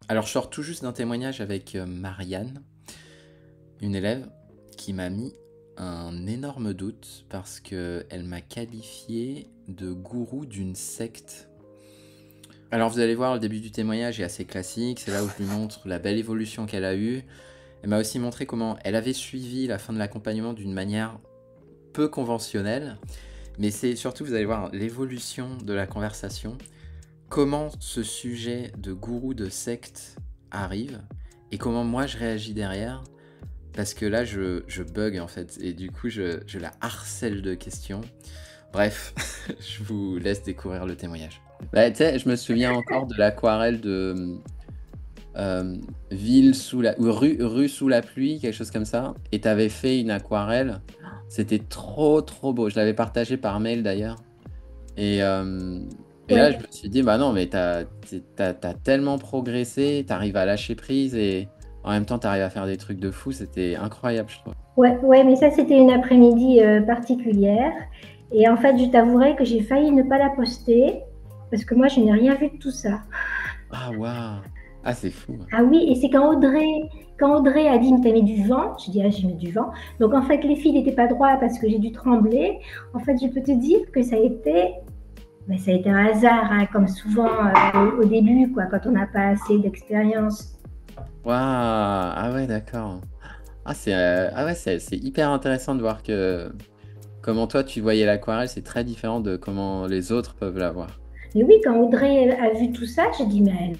Alors, je sors tout juste d'un témoignage avec Marianne, une élève qui m'a mis un énorme doute parce qu'elle m'a qualifié de gourou d'une secte. Alors, vous allez voir, le début du témoignage est assez classique. C'est là où je lui montre la belle évolution qu'elle a eue. Elle m'a aussi montré comment elle avait suivi la fin de l'accompagnement d'une manière peu conventionnelle. Mais c'est surtout, vous allez voir, l'évolution de la conversation. Comment ce sujet de gourou de secte arrive et comment moi je réagis derrière. Parce que là, je bug en fait. Et du coup, je la harcèle de questions. Bref, je vous laisse découvrir le témoignage. Bah, tu sais, je me souviens encore de l'aquarelle de ville sous la ou rue sous la pluie, quelque chose comme ça. Et tu avais fait une aquarelle. C'était trop trop beau. Je l'avais partagé par mail d'ailleurs. Et, euh, et là, je Ouais, me suis dit, bah non, mais t'as tellement progressé, t'arrives à lâcher prise et en même temps, t'arrives à faire des trucs de fou. C'était incroyable, je trouve. ouais, ouais, mais ça, c'était une après-midi particulière. Et en fait, je t'avouerai que j'ai failli ne pas la poster parce que moi, je n'ai rien vu de tout ça. Ah, waouh! Ah, c'est fou. Ah oui, et c'est quand Audrey a dit, mais t'as mis du vent, je dis, ah, j'ai mis du vent. Donc en fait, les fils n'étaient pas droits parce que j'ai dû trembler. En fait, je peux te dire que ça a été un hasard, hein, comme souvent au début, quoi, quand on n'a pas assez d'expérience. Waouh! Ah ouais, d'accord. Ah ouais, c'est hyper intéressant de voir que comment toi tu voyais l'aquarelle, c'est très différent de comment les autres peuvent la voir. Mais oui, quand Audrey a vu tout ça, j'ai dit, mais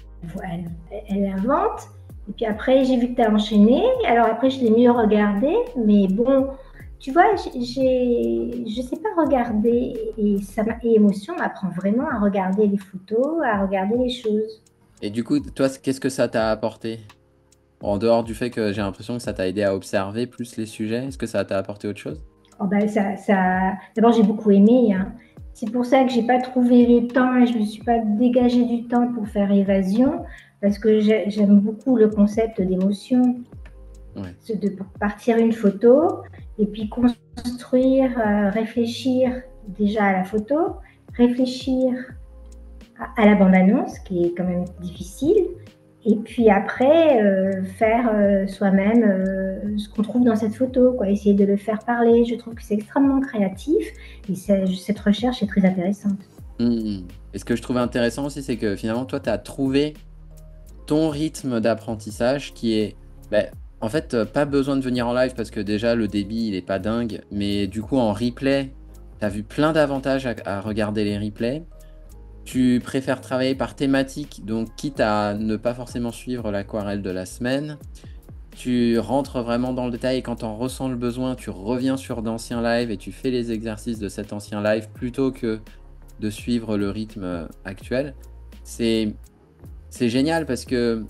elle invente. Et puis après, j'ai vu que tu as enchaîné. Alors après, je l'ai mieux regardé. Mais bon, tu vois, je ne sais pas regarder. Et émotion m'apprend vraiment à regarder les photos, à regarder les choses. Et du coup, toi, qu'est-ce que ça t'a apporté? En dehors du fait que j'ai l'impression que ça t'a aidé à observer plus les sujets, est-ce que ça t'a apporté autre chose? Oh ben d'abord, j'ai beaucoup aimé, hein. C'est pour ça que j'ai pas trouvé le temps et je me suis pas dégagé du temps pour faire évasion, parce que j'aime beaucoup le concept d'émotion. Ouais. De partir une photo et puis construire, réfléchir déjà à la photo, réfléchir à la bande-annonce, qui est quand même difficile, et puis après, faire soi-même ce qu'on trouve dans cette photo, quoi, essayer de le faire parler. Je trouve que c'est extrêmement créatif et cette recherche est très intéressante. Hmm. Et ce que je trouvais intéressant aussi, c'est que finalement, toi, tu as trouvé ton rythme d'apprentissage qui est, bah, en fait, pas besoin de venir en live parce que déjà, le débit, il est pas dingue. Mais du coup, en replay, tu as vu plein d'avantages à regarder les replays. Tu préfères travailler par thématique, donc quitte à ne pas forcément suivre l'aquarelle de la semaine. Tu rentres vraiment dans le détail et quand tu en ressens le besoin, tu reviens sur d'anciens lives et tu fais les exercices de cet ancien live plutôt que de suivre le rythme actuel. C'est c'est génial parce que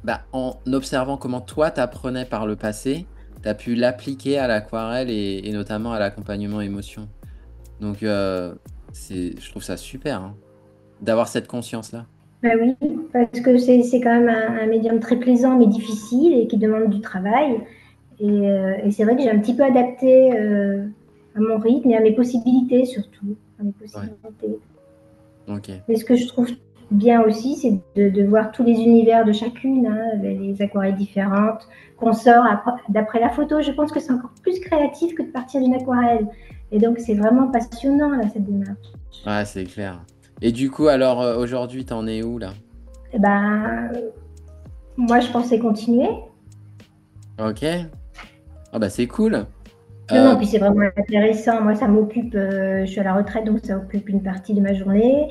bah, en observant comment toi t'apprenais par le passé, tu as pu l'appliquer à l'aquarelle et notamment à l'accompagnement émotion. Donc je trouve ça super hein, d'avoir cette conscience-là. Ben oui, parce que c'est quand même un médium très plaisant mais difficile et qui demande du travail. Et c'est vrai que j'ai un petit peu adapté à mon rythme et à mes possibilités surtout. À mes Ouais, possibilités. ok. Mais ce que je trouve bien aussi, c'est de voir tous les univers de chacune, hein, les aquarelles différentes, qu'on sort d'après la photo. Je pense que c'est encore plus créatif que de partir d'une aquarelle. Et donc, c'est vraiment passionnant, là, cette démarche. Ouais, c'est clair. Et du coup, alors aujourd'hui, t'en es où là? Et ben, moi, je pensais continuer. Ok. Ah bah c'est cool. Non, non, Euh, puis c'est vraiment intéressant. Moi, ça m'occupe, je suis à la retraite, donc ça occupe une partie de ma journée.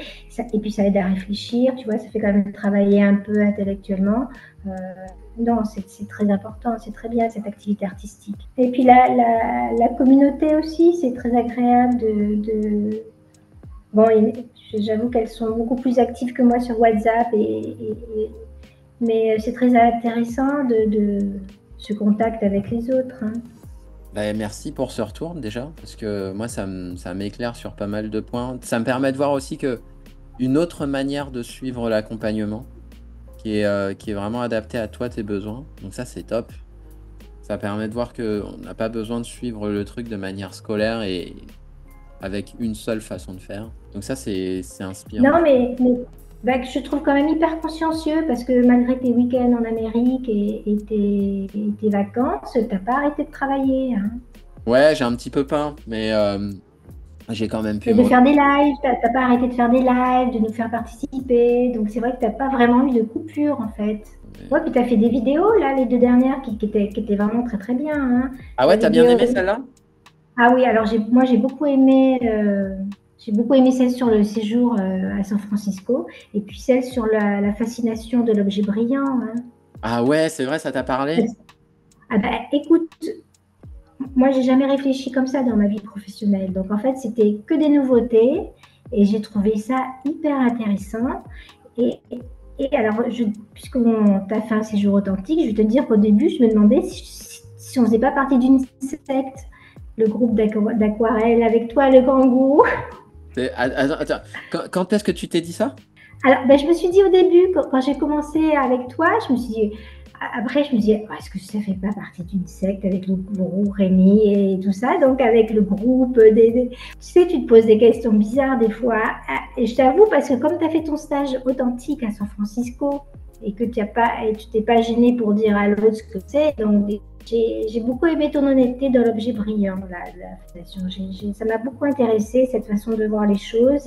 Et puis, ça aide à réfléchir, tu vois, ça fait quand même travailler un peu intellectuellement. Euh, non, c'est très important, c'est très bien cette activité artistique. Et puis, la communauté aussi, c'est très agréable Bon, j'avoue qu'elles sont beaucoup plus actives que moi sur WhatsApp, mais c'est très intéressant de ce contact avec les autres, hein. Bah, merci pour ce retour déjà, parce que moi, ça m'éclaire sur pas mal de points. Ça me permet de voir aussi que une autre manière de suivre l'accompagnement, qui est vraiment adaptée à toi, tes besoins. Donc ça, c'est top. Ça permet de voir qu'on n'a pas besoin de suivre le truc de manière scolaire et avec une seule façon de faire. Donc ça, c'est inspirant. Non, mais Bah, que je trouve quand même hyper consciencieux parce que malgré tes week-ends en Amérique et tes vacances, t'as pas arrêté de travailler, hein. Ouais, j'ai un petit peu peint, mais j'ai quand même pu Et me de faire des retrouver. lives, t'as pas arrêté de faire des lives, de nous faire participer. Donc c'est vrai que t'as pas vraiment eu de coupure en fait. Ouais, puis t'as fait des vidéos là, les deux dernières qui étaient vraiment très très bien, hein. Ah La ouais, t'as bien vidéo. aimé celle-là? Ah oui, alors moi j'ai beaucoup aimé celle sur le séjour à San Francisco et puis celle sur la fascination de l'objet brillant, hein. Ah ouais, c'est vrai, ça t'a parlé? Ah bah écoute, moi j'ai jamais réfléchi comme ça dans ma vie professionnelle. Donc en fait c'était que des nouveautés et j'ai trouvé ça hyper intéressant. Et, et alors, puisqu'on t'a fait un séjour authentique, je vais te dire qu'au début je me demandais si on faisait pas partie d'une secte, le groupe d'aquarelle avec toi, le grand gourou. Attends, attends. Quand est-ce que tu t'es dit ça? Alors, ben, je me suis dit au début, quand j'ai commencé avec toi, je me suis dit, après, je me dis, oh, est-ce que ça fait pas partie d'une secte avec le gourou Rémi et tout ça, donc avec le groupe Tu sais, tu te poses des questions bizarres des fois. Et je t'avoue, parce que comme tu as fait ton stage authentique à San Francisco et que tu t'es pas gêné pour dire à l'autre ce que c'est, donc j'ai beaucoup aimé ton honnêteté dans l'objet brillant de la fondation. Ça m'a beaucoup intéressé cette façon de voir les choses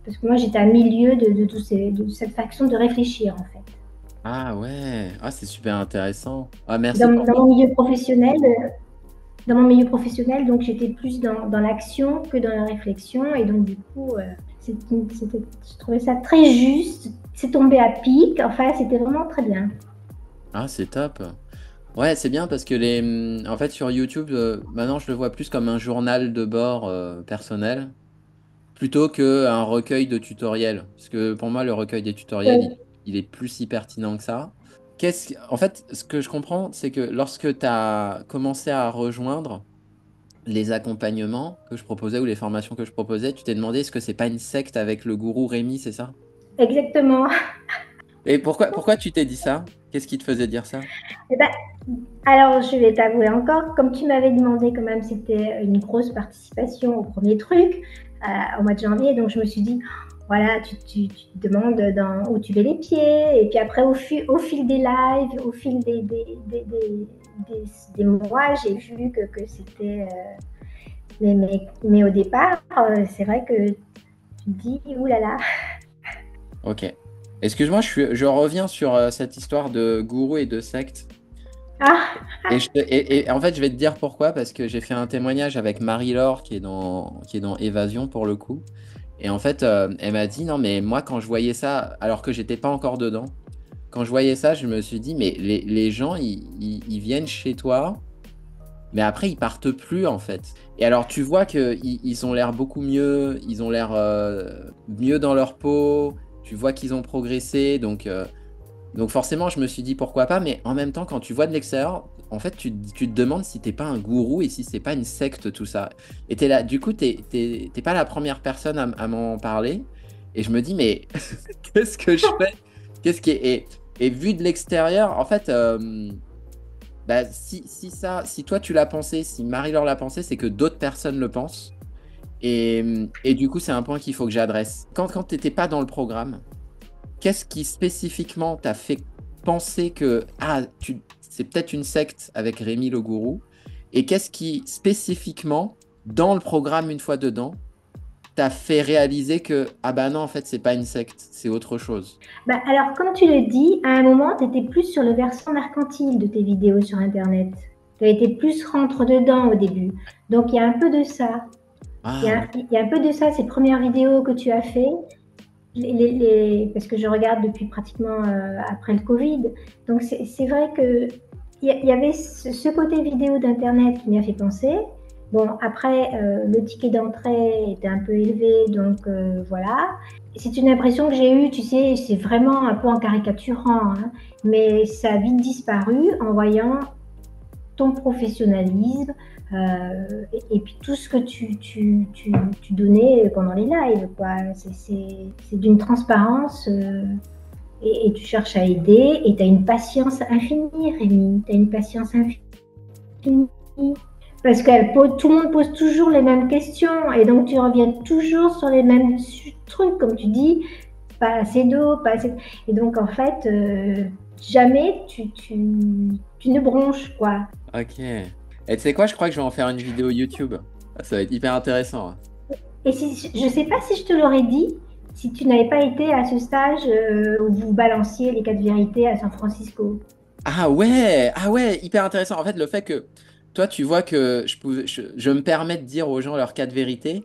parce que moi j'étais à milieu de cette façon de réfléchir en fait. Ah ouais, ah, c'est super intéressant. Ah, merci Dans, pour dans ton... mon milieu professionnel, dans mon milieu professionnel, donc j'étais plus dans l'action que dans la réflexion et donc du coup, je trouvais ça très juste. C'est tombé à pic. Enfin, c'était vraiment très bien. Ah, c'est top. Ouais, c'est bien parce que en fait, sur YouTube, maintenant, je le vois plus comme un journal de bord personnel plutôt qu'un recueil de tutoriels. Parce que pour moi, le recueil des tutoriels, Ouais. il est plus si pertinent que ça. En fait, ce que je comprends, c'est que lorsque tu as commencé à rejoindre les accompagnements que je proposais ou les formations que je proposais, tu t'es demandé est-ce que c'est pas une secte avec le gourou Rémi, c'est ça? Exactement. Et pourquoi tu t'es dit ça? Qu'est-ce qui te faisait dire ça? Eh ben, alors, je vais t'avouer encore, comme tu m'avais demandé quand même, c'était une grosse participation au premier truc, au mois de janvier, donc je me suis dit, voilà, tu te demandes où tu mets les pieds, et puis après, au fil des lives, au fil des mois, j'ai vu que c'était... mais au départ, c'est vrai que tu te dis, oulala. Ok. Excuse-moi, je reviens sur cette histoire de gourou et de secte. Ah, Et en fait, je vais te dire pourquoi, parce que j'ai fait un témoignage avec Marie-Laure qui est dans Évasion pour le coup. Et en fait, elle m'a dit, non, mais moi, quand je voyais ça, alors que j'étais pas encore dedans, quand je voyais ça, je me suis dit, mais les gens, ils viennent chez toi, mais après, ils partent plus, en fait. Et alors, tu vois qu'ils ont l'air beaucoup mieux, ils ont l'air mieux dans leur peau, tu vois qu'ils ont progressé, donc forcément, je me suis dit pourquoi pas, mais en même temps, quand tu vois de l'extérieur, en fait, tu te demandes si t'es pas un gourou et si c'est pas une secte, tout ça. Et t'es là, du coup, t'es pas la première personne à m'en parler. Et je me dis, mais qu'est-ce que je fais? Qu'est-ce qui est... et vu de l'extérieur, en fait, bah, si toi tu l'as pensé, si Marie-Laure l'a pensé, c'est que d'autres personnes le pensent. Et du coup, c'est un point qu'il faut que j'adresse. Quand t'étais pas dans le programme, qu'est-ce qui spécifiquement t'a fait penser que c'est peut-être une secte avec Rémi le gourou? Et qu'est-ce qui spécifiquement, dans le programme, une fois dedans, t'a fait réaliser que, ah bah non, en fait, c'est pas une secte, c'est autre chose? bah, alors, comme tu le dis, à un moment, tu étais plus sur le versant mercantile de tes vidéos sur Internet. Tu as été plus rentre-dedans au début. Donc, il y a un peu de ça. Ah ouais. Il y a un peu de ça, ces premières vidéos que tu as fait, parce que je regarde depuis pratiquement après le Covid. Donc, c'est vrai que il y avait ce côté vidéo d'Internet qui m'y a fait penser. Bon, après, le ticket d'entrée était un peu élevé, donc voilà. C'est une impression que j'ai eue, tu sais, c'est vraiment un peu en caricaturant, hein, mais ça a vite disparu en voyant ton professionnalisme et puis tout ce que tu donnais pendant les lives, quoi. C'est d'une transparence et tu cherches à aider et tu as une patience infinie, Rémi. Tu as une patience infinie. Parce que tout le monde pose toujours les mêmes questions et donc tu reviens toujours sur les mêmes trucs, comme tu dis. pas assez d'eau, pas assez... Et donc, en fait, jamais tu ne bronches, quoi. Ok. Et tu sais quoi, je crois que je vais en faire une vidéo YouTube. Ça va être hyper intéressant. Et si, je ne sais pas si je te l'aurais dit, si tu n'avais pas été à ce stage où vous balanciez les 4 vérités à San Francisco. Ah ouais, hyper intéressant. En fait, le fait que toi, tu vois que je me permets de dire aux gens leurs 4 vérités,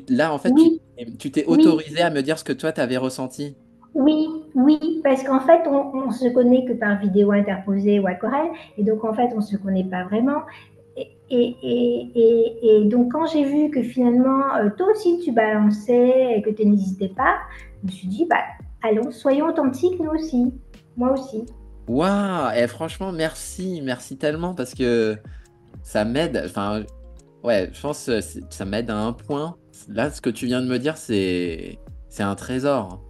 là, en fait, Oui, tu t'es oui, autorisé à me dire ce que toi, t'avais ressenti. oui, oui, parce qu'en fait, on se connaît que par vidéo interposée ou aquarelle, et donc en fait, on se connaît pas vraiment. Et donc, quand j'ai vu que finalement, toi aussi, tu balançais et que tu n'hésitais pas, je me suis dit, bah, allons, soyons authentiques, nous aussi. Moi aussi. Waouh, et franchement, merci tellement parce que ça m'aide. Enfin, ouais, je pense que ça m'aide à un point. Là, ce que tu viens de me dire, c'est un trésor.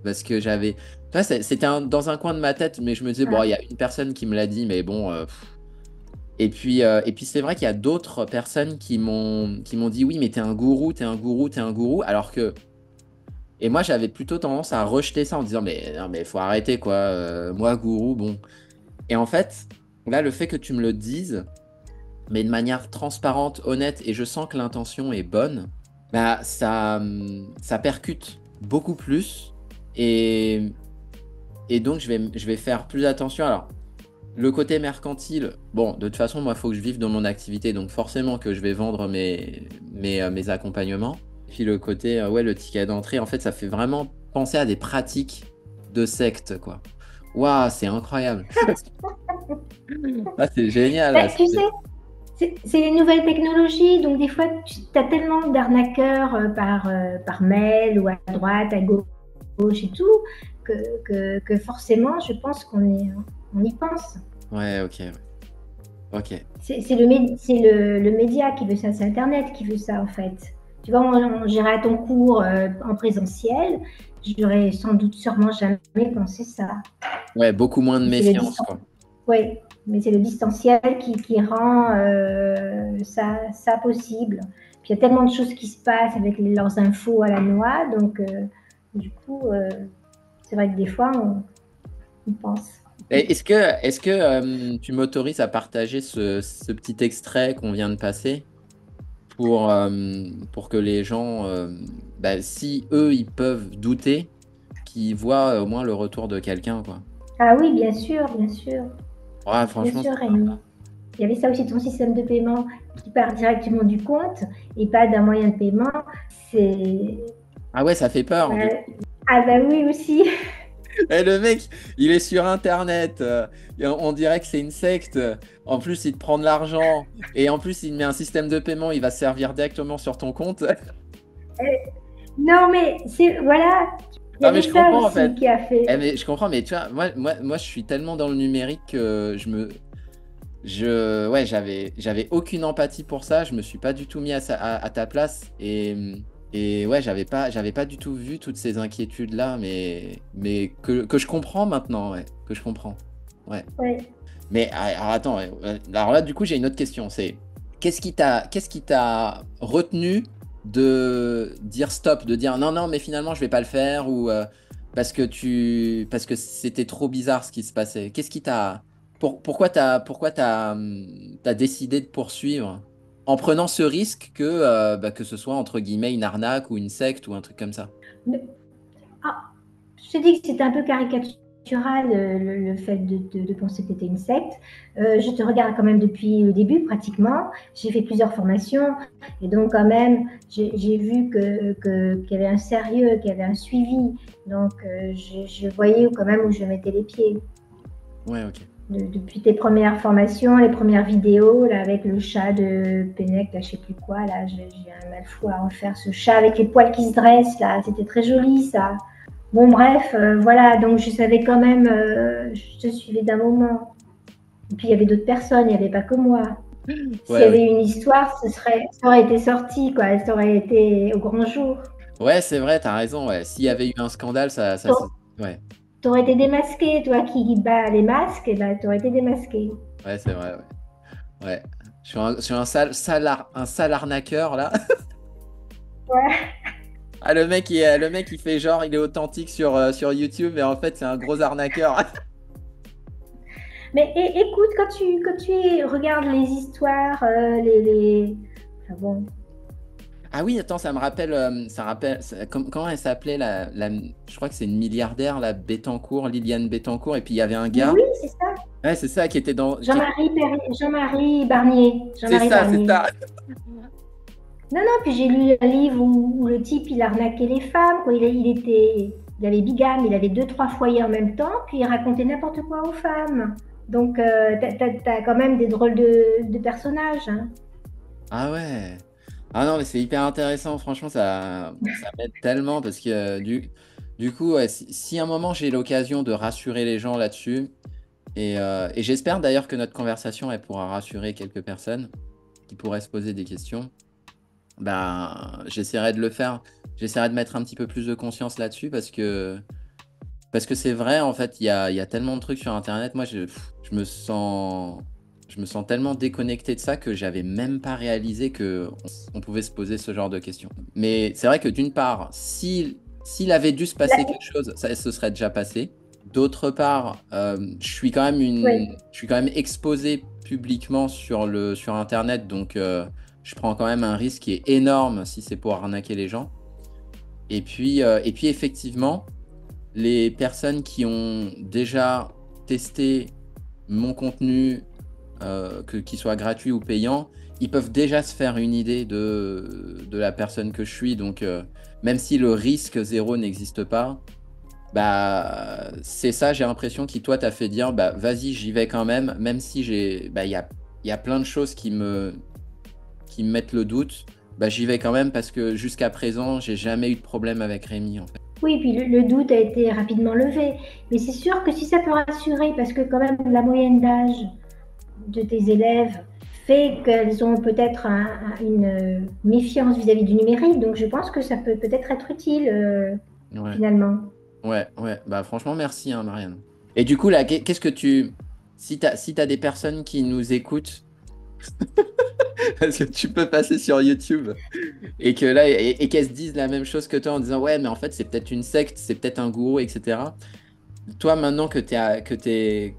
Parce que j'avais. Tu vois, c'était dans un coin de ma tête, mais je me disais, bon, Ah, il y a une personne qui me l'a dit, mais bon. Et puis c'est vrai qu'il y a d'autres personnes qui m'ont dit, oui, mais t'es un gourou, t'es un gourou, t'es un gourou. Alors que. Et moi, j'avais plutôt tendance à rejeter ça en disant, mais non, mais faut arrêter, quoi. Moi, gourou, bon. Et en fait, là, le fait que tu me le dises, mais de manière transparente, honnête, et je sens que l'intention est bonne, bah, ça percute beaucoup plus. Et, et donc, je vais faire plus attention. Alors, le côté mercantile, bon, de toute façon, moi, il faut que je vive dans mon activité, donc forcément que je vais vendre mes accompagnements. Puis le côté, ouais, le ticket d'entrée, en fait, ça fait vraiment penser à des pratiques de secte, quoi. Waouh, c'est incroyable. Ah, c'est génial. bah, tu sais, c'est les nouvelles technologies, donc des fois, tu as tellement d'arnaqueurs par mail ou à droite, à gauche et tout, que forcément, je pense on y pense. Ouais, ok, ouais. Ok. C'est le média qui veut ça, c'est Internet qui veut ça en fait. Tu vois, j'irais à ton cours en présentiel, j'aurais sans doute sûrement jamais pensé ça. Ouais, beaucoup moins de Mais c'est le méfiance, distan- quoi. ouais, mais c'est le distanciel qui rend ça possible. Puis il y a tellement de choses qui se passent avec leurs infos à la noix, donc du coup, c'est vrai que des fois, on pense. Et est-ce que tu m'autorises à partager ce petit extrait qu'on vient de passer pour que les gens, bah, si eux, ils peuvent douter, qu'ils voient au moins le retour de quelqu'un, quoi. Ah oui, bien sûr, bien sûr. Ouais, Bien franchement, sûr, Rémi. Il y avait ça aussi, ton système de paiement qui part directement du compte et pas d'un moyen de paiement. C'est. ah ouais, ça fait peur, du coup. Ouais. Ah bah oui aussi. Et le mec, il est sur Internet. Et on dirait que c'est une secte. En plus, il te prend de l'argent. Et en plus, il met un système de paiement. Il va se servir directement sur ton compte. Non mais c'est voilà, il y Non, mais avait je ça comprends en aussi fait. qui a fait. Mais je comprends, mais tu vois, moi, je suis tellement dans le numérique que ouais, j'avais aucune empathie pour ça. Je me suis pas du tout mis à ta place. Et ouais, j'avais pas du tout vu toutes ces inquiétudes-là, mais que je comprends maintenant, ouais, que je comprends. Ouais. Ouais. Mais alors attends, ouais, alors là, du coup, j'ai une autre question. C'est qu'est-ce qui t'a retenu de dire stop, de dire non, non, mais finalement, je vais pas le faire ou parce que c'était trop bizarre ce qui se passait. Pourquoi t'as décidé de poursuivre en prenant ce risque que ce soit entre guillemets une arnaque ou une secte ou un truc comme ça. Mais- ah, je te dis que c'était un peu caricatural le fait de penser que tu étais une secte. Je te regarde quand même depuis le début pratiquement. J'ai fait plusieurs formations et donc quand même j'ai vu qu'il y avait un sérieux, qu'il y avait un suivi. Donc je voyais quand même où je mettais les pieds. Ouais, ok. Depuis tes premières formations, les premières vidéos, là, avec le chat de Pennec, là, je sais plus quoi, là, j'ai un mal fou à refaire ce chat avec les poils qui se dressent, là, c'était très joli, ça. Bon, bref, voilà, donc je savais quand même, je te suivais d'un moment. Et puis il y avait d'autres personnes, il n'y avait pas que moi. S'il y Ouais, avait ok. une histoire, ça aurait été sorti, quoi, ça aurait été au grand jour. Ouais, c'est vrai, t'as raison. Ouais. S'il y avait eu un scandale, ouais, Tu aurais été démasqué, toi qui bats les masques, et ben, tu aurais été démasqué. ouais, c'est vrai. Ouais. Ouais. Je suis un sale arnaqueur là. Ouais. Ah, le mec, il fait genre, il est authentique sur YouTube, mais en fait, c'est un gros arnaqueur. Mais écoute, quand tu regardes les histoires, enfin bon, Ah oui, attends, ça rappelle, comment elle s'appelait je crois que c'est une milliardaire, la Bettencourt, Liliane Bettencourt, et puis il y avait un mais gars, oui, c'est ça. ouais, c'est ça, qui était dans, Jean-Marie Barnier. c'est Jean-Marie ça, c'est Barnier. ça. Non, non, puis j'ai lu un livre où le type, il arnaquait les femmes, quoi. Il avait bigame, il avait deux, trois foyers en même temps, puis il racontait n'importe quoi aux femmes. Donc, t'as quand même des drôles de personnages, hein. Ah ouais. Ah non, mais c'est hyper intéressant, franchement, ça m'aide tellement parce que du coup, ouais, si à un moment j'ai l'occasion de rassurer les gens là-dessus, et j'espère d'ailleurs que notre conversation, elle pourra rassurer quelques personnes qui pourraient se poser des questions, bah, j'essaierai de le faire. J'essaierai de mettre un petit peu plus de conscience là-dessus parce que c'est vrai, en fait, il y a tellement de trucs sur Internet. Moi, je me sens tellement déconnecté de ça que j'avais même pas réalisé on pouvait se poser ce genre de questions. Mais c'est vrai que d'une part, s'il avait dû se passer Là, quelque chose, ça se serait déjà passé. D'autre part, oui. je suis quand même exposé publiquement sur Internet, donc je prends quand même un risque qui est énorme si c'est pour arnaquer les gens. Et puis effectivement, les personnes qui ont déjà testé mon contenu, qu'il soit gratuit ou payant, ils peuvent déjà se faire une idée de la personne que je suis. Donc, même si le risque zéro n'existe pas, bah, c'est ça, j'ai l'impression, qui, toi, t'a fait dire, bah, vas-y, j'y vais quand même, même si il y a plein de choses qui me mettent le doute. Bah, j'y vais quand même parce que jusqu'à présent, j'ai jamais eu de problème avec Rémi, en fait. Oui, puis le doute a été rapidement levé. Mais c'est sûr que si ça peut rassurer, parce que quand même la moyenne d'âge de tes élèves fait qu'elles ont peut-être une méfiance vis-à-vis du numérique. Donc je pense que ça peut peut-être être utile Ouais. finalement. Ouais, ouais, bah franchement, merci, hein, Marianne. Et du coup, là, qu'est-ce que tu. Si t'as des personnes qui nous écoutent, parce que tu peux passer sur YouTube, et que là, et qu'elles se disent la même chose que toi en disant, ouais, mais en fait, c'est peut-être une secte, c'est peut-être un gourou, etc. Toi, maintenant que t'es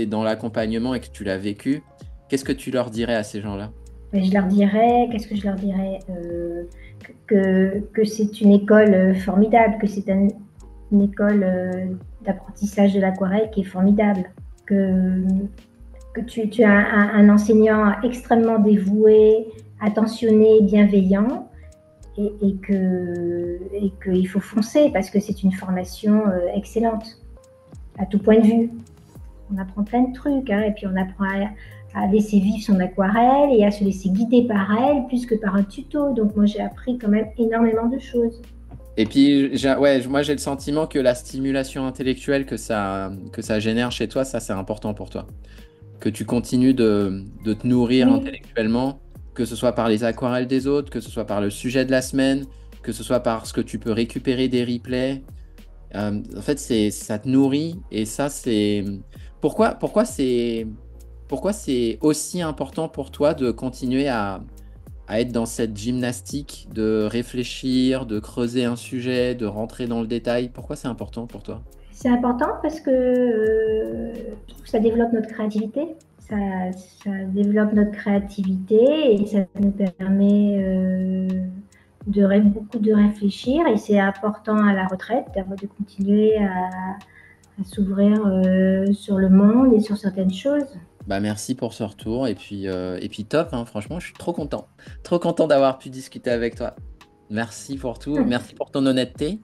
dans l'accompagnement et que tu l'as vécu, qu'est-ce que tu leur dirais à ces gens-là? Et je leur dirais, qu'est-ce que je leur dirais que c'est une école formidable, que c'est une école d'apprentissage de l'aquarelle qui est formidable, que, que tu as un enseignant extrêmement dévoué, attentionné, bienveillant, et qu'il faut foncer parce que c'est une formation excellente à tout point de vue. On apprend plein de trucs, hein, et puis on apprend à laisser vivre son aquarelle et à se laisser guider par elle plus que par un tuto. Donc moi j'ai appris quand même énormément de choses. Et puis, ouais, moi, j'ai le sentiment que la stimulation intellectuelle que ça génère chez toi, ça, c'est important pour toi. Que tu continues de te nourrir Oui, intellectuellement, que ce soit par les aquarelles des autres, que ce soit par le sujet de la semaine, que ce soit parce que tu peux récupérer des replays. En fait, ça te nourrit et ça, c'est... Pourquoi c'est aussi important pour toi de continuer à être dans cette gymnastique, de réfléchir, de creuser un sujet, de rentrer dans le détail? Pourquoi c'est important pour toi? c'est important parce que je trouve que ça développe notre créativité. Ça développe notre créativité et ça nous permet beaucoup de réfléchir. Et c'est important à la retraite de continuer à s'ouvrir sur le monde et sur certaines choses. Bah merci pour ce retour et puis top, hein, franchement, je suis trop content d'avoir pu discuter avec toi. Merci pour tout, merci pour ton honnêteté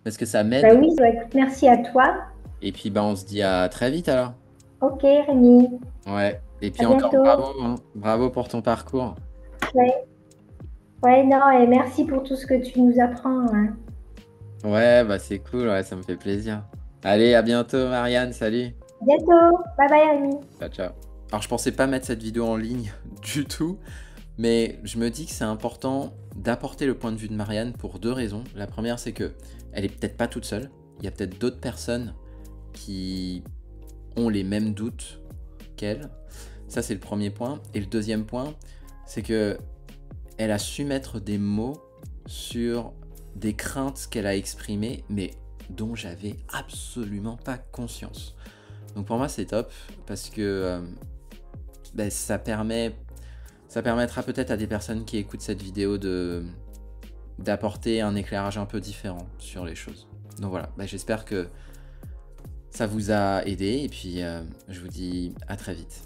parce que ça Bah m'aide. oui, bah écoute, merci à toi. Et puis bah on se dit à très vite alors. Ok, Rémi, Ouais. Et puis à encore bientôt. bravo, hein. Bravo pour ton parcours. Ouais, ouais, non, et merci pour tout ce que tu nous apprends, hein. Ouais, bah c'est cool, ouais, ça me fait plaisir. Allez, à bientôt, Marianne, salut. Bientôt. Bye bye, Rémi. Ciao, ciao. Alors je pensais pas mettre cette vidéo en ligne du tout, mais je me dis que c'est important d'apporter le point de vue de Marianne pour deux raisons. La première, c'est que elle est peut-être pas toute seule. Il y a peut-être d'autres personnes qui ont les mêmes doutes qu'elle. Ça, c'est le premier point. Et le deuxième point, c'est que elle a su mettre des mots sur des craintes qu'elle a exprimées, mais dont j'avais absolument pas conscience. Donc pour moi, c'est top parce que ça permettra peut-être à des personnes qui écoutent cette vidéo d'apporter un éclairage un peu différent sur les choses. Donc voilà, j'espère que ça vous a aidé et puis je vous dis à très vite.